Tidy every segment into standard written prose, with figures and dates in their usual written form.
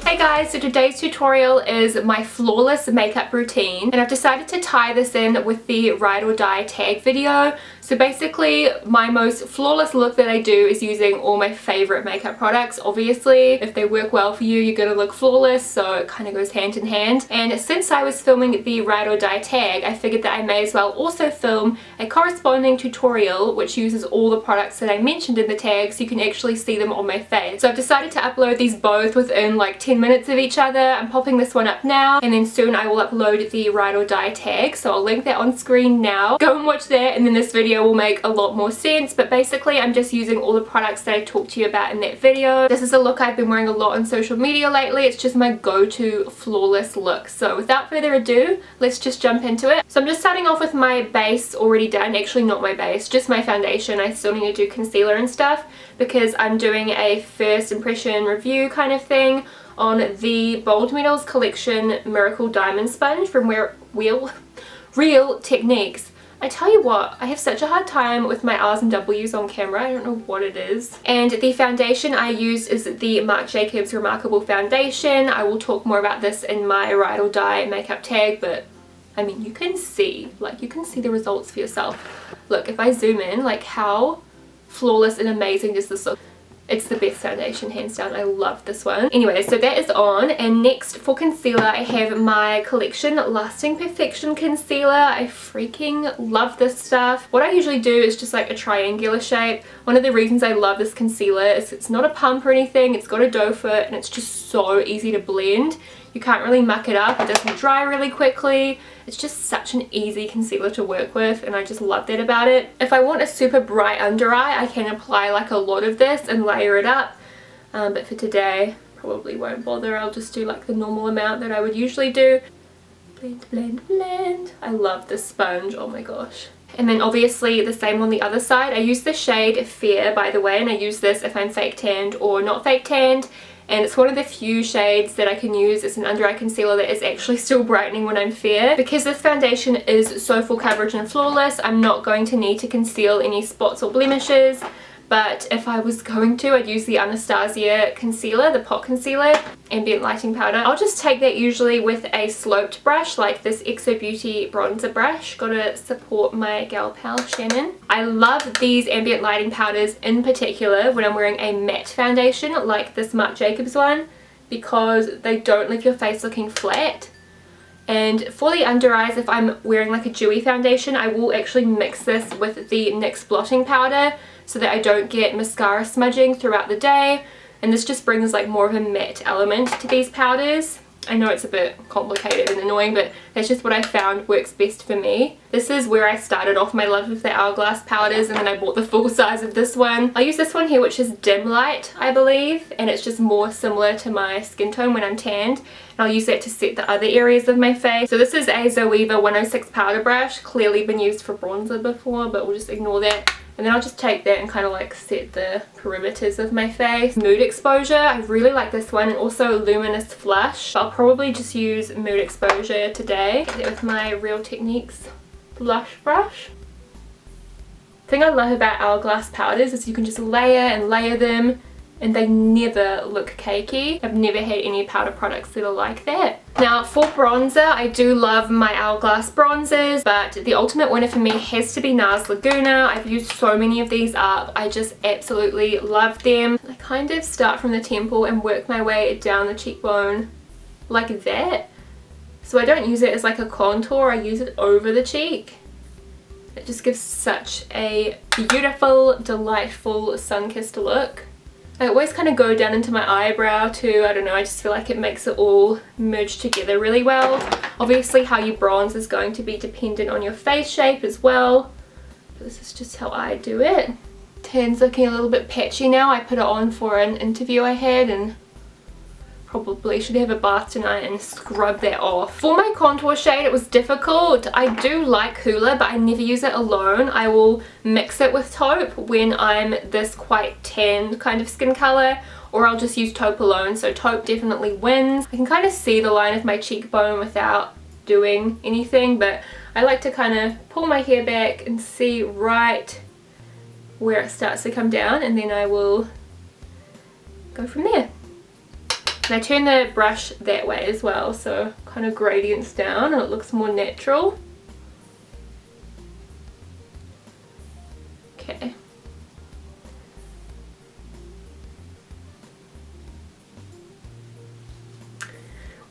Hey guys, so today's tutorial is my flawless makeup routine, and I've decided to tie this in with the ride or die tag video. So basically my most flawless look that I do is using all my favorite makeup products. Obviously if they work well for you, you're gonna look flawless, so it kind of goes hand in hand. And since I was filming the ride or die tag, I figured that I may as well also film a corresponding tutorial which uses all the products that I mentioned in the tag so you can actually see them on my face. So I've decided to upload these both within like 10 minutes of each other. I'm popping this one up now, and then soon I will upload the ride or die tag, so I'll link that on screen now. Go and watch that, and then this video will make a lot more sense. But basically I'm just using all the products that I talked to you about in that video. This is a look I've been wearing a lot on social media lately. It's just my go-to flawless look. So without further ado, let's just jump into it. So I'm just starting off with my base already done. Actually not my base, just my foundation. I still need to do concealer and stuff because I'm doing a first impression review kind of thing on the Bold Metals Collection Miracle Diamond Sponge from Real Techniques. I tell you what, I have such a hard time with my R's and W's on camera. I don't know what it is. And the foundation I use is the Marc Jacobs Remarkable Foundation. I will talk more about this in my ride or die makeup tag, but I mean, you can see the results for yourself. Look, if I zoom in, like how flawless and amazing does this look? It's the best foundation, hands down. I love this one. Anyway, so that is on, and next for concealer I have my Collection Lasting Perfection Concealer. I freaking love this stuff. What I usually do is just like a triangular shape. One of the reasons I love this concealer is it's not a pump or anything, it's got a doe foot, and it's just so easy to blend. You can't really muck it up, it doesn't dry really quickly. It's just such an easy concealer to work with, and I just love that about it. If I want a super bright under eye, I can apply like a lot of this and layer it up, but for today probably won't bother. I'll just do like the normal amount that I would usually do. Blend, blend, blend. I love this sponge, oh my gosh. And then obviously the same on the other side. I use the shade Fair, by the way, and I use this if I'm fake tanned or not fake tanned. And it's one of the few shades that I can use as an under eye concealer that is actually still brightening when I'm fair. Because this foundation is so full coverage and flawless, I'm not going to need to conceal any spots or blemishes. But if I was going to, I'd use the Anastasia concealer, the pot concealer, ambient lighting powder. I'll just take that usually with a sloped brush like this Exo Beauty bronzer brush. Gotta support my gal pal Shannon. I love these ambient lighting powders in particular when I'm wearing a matte foundation like this Marc Jacobs one, because they don't leave your face looking flat. And for the under eyes, if I'm wearing like a dewy foundation, I will actually mix this with the NYX blotting powder so that I don't get mascara smudging throughout the day. And this just brings like more of a matte element to these powders. I know it's a bit complicated and annoying, but that's just what I found works best for me. This is where I started off my love with the Hourglass powders, and then I bought the full size of this one. I use this one here, which is Dim Light, I believe, and it's just more similar to my skin tone when I'm tanned. And I'll use that to set the other areas of my face. So this is a ZOEVA 106 powder brush, clearly been used for bronzer before, but we'll just ignore that. And then I'll just take that and kind of like set the perimeters of my face. Mood Exposure, I really like this one, and also Luminous Flush. I'll probably just use Mood Exposure today. Get it with my Real Techniques blush brush. The thing I love about Hourglass powders is you can just layer and layer them, and they never look cakey. I've never had any powder products that are like that. Now for bronzer, I do love my Hourglass bronzers, but the ultimate winner for me has to be NARS Laguna. I've used so many of these up. I just absolutely love them. I kind of start from the temple and work my way down the cheekbone like that. So I don't use it as like a contour, I use it over the cheek. It just gives such a beautiful, delightful, sun-kissed look. I always kind of go down into my eyebrow too. I don't know, I just feel like it makes it all merge together really well. Obviously how you bronze is going to be dependent on your face shape as well. But this is just how I do it. Tan's looking a little bit patchy now. I put it on for an interview I had, and probably should have a bath tonight and scrub that off. For my contour shade, it was difficult. I do like Hoola, but I never use it alone. I will mix it with taupe when I'm this quite tanned kind of skin color, or I'll just use taupe alone. So taupe definitely wins. I can kind of see the line of my cheekbone without doing anything, but I like to kind of pull my hair back and see right where it starts to come down, and then I will go from there. And I turn the brush that way as well, so kind of gradients down and it looks more natural. Okay.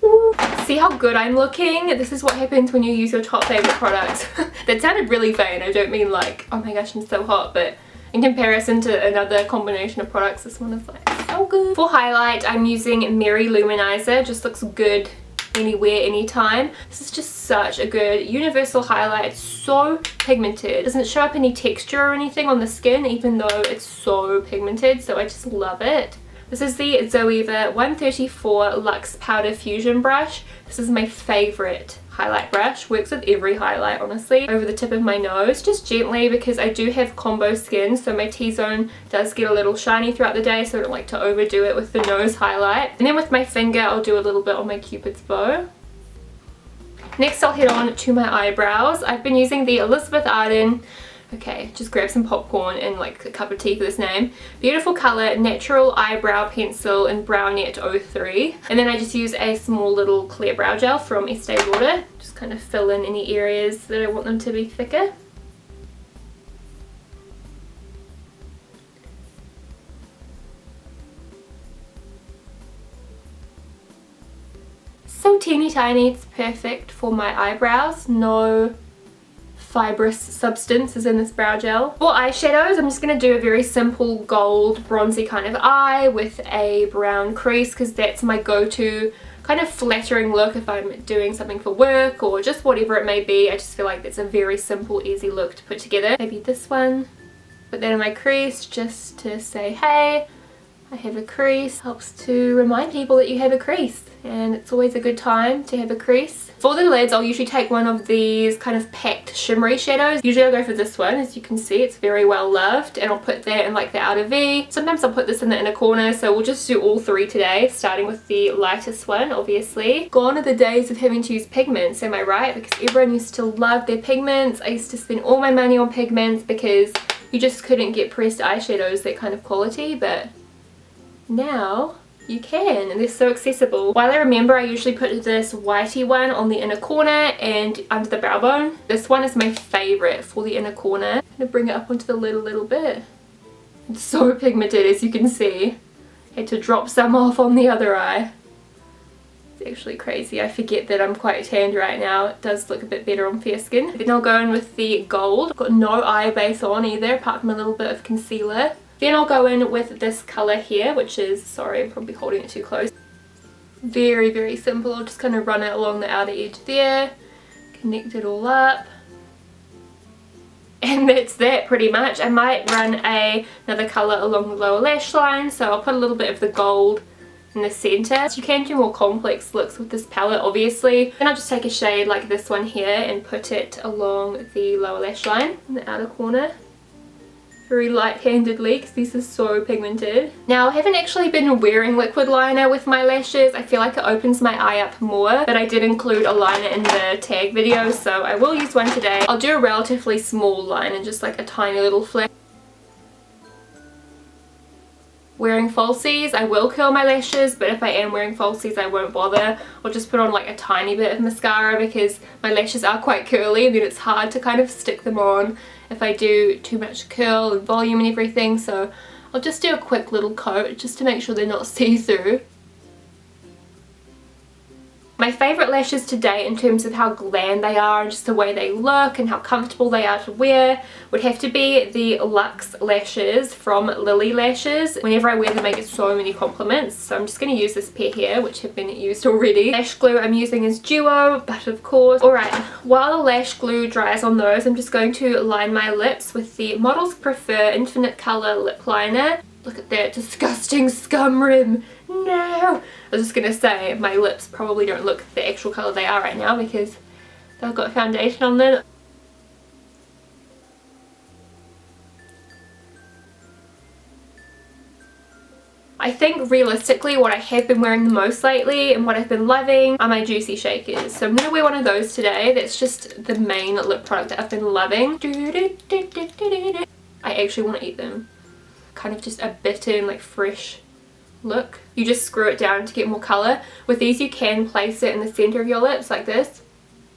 Ooh, see how good I'm looking? This is what happens when you use your top favorite products. That sounded really vain. I don't mean like, oh my gosh, I'm so hot, but in comparison to another combination of products, this one is like so good. For highlight, I'm using Mary Luminizer. Just looks good anywhere, anytime. This is just such a good universal highlight. It's so pigmented. It doesn't show up any texture or anything on the skin, even though it's so pigmented, so I just love it. This is the ZOEVA 134 Luxe Powder Fusion Brush. This is my favorite highlight brush. Works with every highlight, honestly. Over the tip of my nose, just gently, because I do have combo skin, so my T-zone does get a little shiny throughout the day, so I don't like to overdo it with the nose highlight. And then with my finger, I'll do a little bit on my Cupid's bow. Next, I'll head on to my eyebrows. I've been using the Elizabeth Arden, okay, just grab some popcorn and like a cup of tea for this name, Beautiful Colour Natural Eyebrow Pencil in Brownette 03. And then I just use a small little clear brow gel from Estee Lauder. Just kind of fill in any areas that I want them to be thicker. So teeny tiny, it's perfect for my eyebrows. No fibrous substance is in this brow gel. For eyeshadows, I'm just going to do a very simple gold bronzy kind of eye with a brown crease, because that's my go-to kind of flattering look if I'm doing something for work or just whatever it may be. I just feel like that's a very simple, easy look to put together. Maybe this one. Put that in my crease just to say, hey, I have a crease. Helps to remind people that you have a crease, and it's always a good time to have a crease. For the lids, I'll usually take one of these kind of packed shimmery shadows. Usually I'll go for this one. As you can see, it's very well loved, and I'll put that in like the outer V. Sometimes I'll put this in the inner corner, so we'll just do all three today, starting with the lightest one, obviously. Gone are the days of having to use pigments, am I right? Because everyone used to love their pigments. I used to spend all my money on pigments because you just couldn't get pressed eyeshadows that kind of quality, but now you can, and they're so accessible. While I remember, I usually put this whitey one on the inner corner and under the brow bone. This one is my favorite for the inner corner. I'm gonna bring it up onto the lid a little bit. It's so pigmented, as you can see. Had to drop some off on the other eye. It's actually crazy. I forget that I'm quite tanned right now. It does look a bit better on fair skin. Then I'll go in with the gold. I've got no eye base on either, apart from a little bit of concealer. Then I'll go in with this colour here, which is, sorry, I'm probably holding it too close. Very, very simple. I'll just kind of run it along the outer edge there, connect it all up. And that's that pretty much. I might run another colour along the lower lash line, so I'll put a little bit of the gold in the centre. So you can do more complex looks with this palette, obviously. And I'll just take a shade like this one here and put it along the lower lash line in the outer corner. Very light-handedly, because this is so pigmented. Now, I haven't actually been wearing liquid liner with my lashes. I feel like it opens my eye up more, but I did include a liner in the tag video, so I will use one today. I'll do a relatively small liner, just like a tiny little flash. Wearing falsies, I will curl my lashes, but if I am wearing falsies, I won't bother. I'll just put on like a tiny bit of mascara, because my lashes are quite curly and then it's hard to kind of stick them on if I do too much curl and volume and everything. So I'll just do a quick little coat just to make sure they're not see-through. My favourite lashes today, in terms of how glam they are and just the way they look and how comfortable they are to wear, would have to be the Luxe lashes from Lily Lashes. Whenever I wear them, I get so many compliments, so I'm just going to use this pair here, which have been used already. Lash glue I'm using is Duo, but of course. Alright, while the lash glue dries on those, I'm just going to line my lips with the Models Prefer Infinite Colour Lip Liner. Look at that disgusting scum rim. No! I was just going to say, my lips probably don't look the actual colour they are right now because they've got foundation on them. I think realistically what I have been wearing the most lately and what I've been loving are my Juicy Shakers. So I'm going to wear one of those today. That's just the main lip product that I've been loving. I actually want to eat them. Kind of just a bitten, like fresh look. You just screw it down to get more colour. With these you can place it in the centre of your lips like this,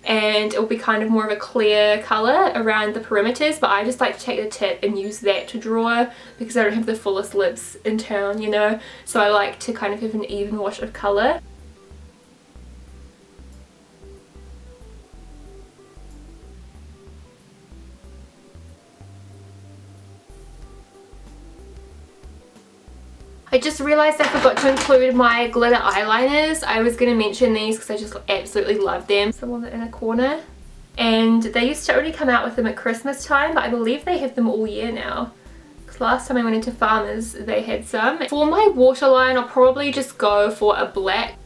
and it will be kind of more of a clear colour around the perimeters, but I just like to take the tip and use that to draw because I don't have the fullest lips in town, you know, so I like to kind of have an even wash of colour. I just realised I forgot to include my glitter eyeliners. I was going to mention these because I just absolutely love them. Some of it in a corner. And they used to only come out with them at Christmas time, but I believe they have them all year now. Because last time I went into Farmers, they had some. For my waterline, I'll probably just go for a black.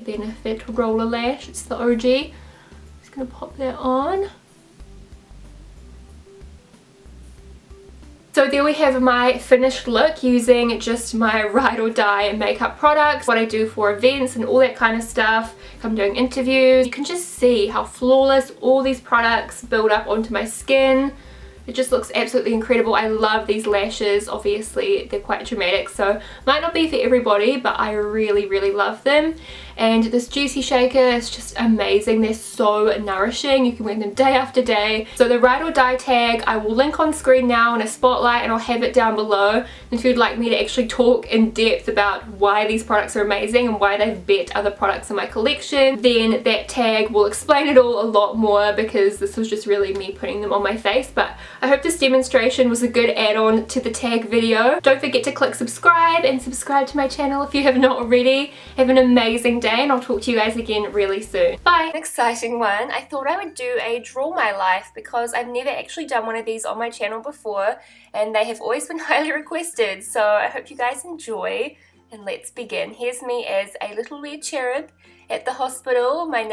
Then a Fit Roller Lash, it's the OG. Just going to pop that on. So there we have my finished look using just my ride or die makeup products, what I do for events and all that kind of stuff. If I'm doing interviews, you can just see how flawless all these products build up onto my skin. It just looks absolutely incredible. I love these lashes. Obviously they're quite dramatic, so might not be for everybody, but I really love them. And this Juicy Shaker is just amazing. They're so nourishing. You can wear them day after day. So the ride or die tag I will link on screen now in a spotlight, and I'll have it down below. And if you'd like me to actually talk in depth about why these products are amazing and why they've bet other products in my collection, then that tag will explain it all a lot more, because this was just really me putting them on my face. But I hope this demonstration was a good add-on to the tag video. Don't forget to click subscribe and subscribe to my channel if you have not already. Have an amazing day, and I'll talk to you guys again really soon. Bye! An exciting one. I thought I would do a draw my life because I've never actually done one of these on my channel before, and they have always been highly requested, so I hope you guys enjoy, and let's begin. Here's me as a little red cherub at the hospital. My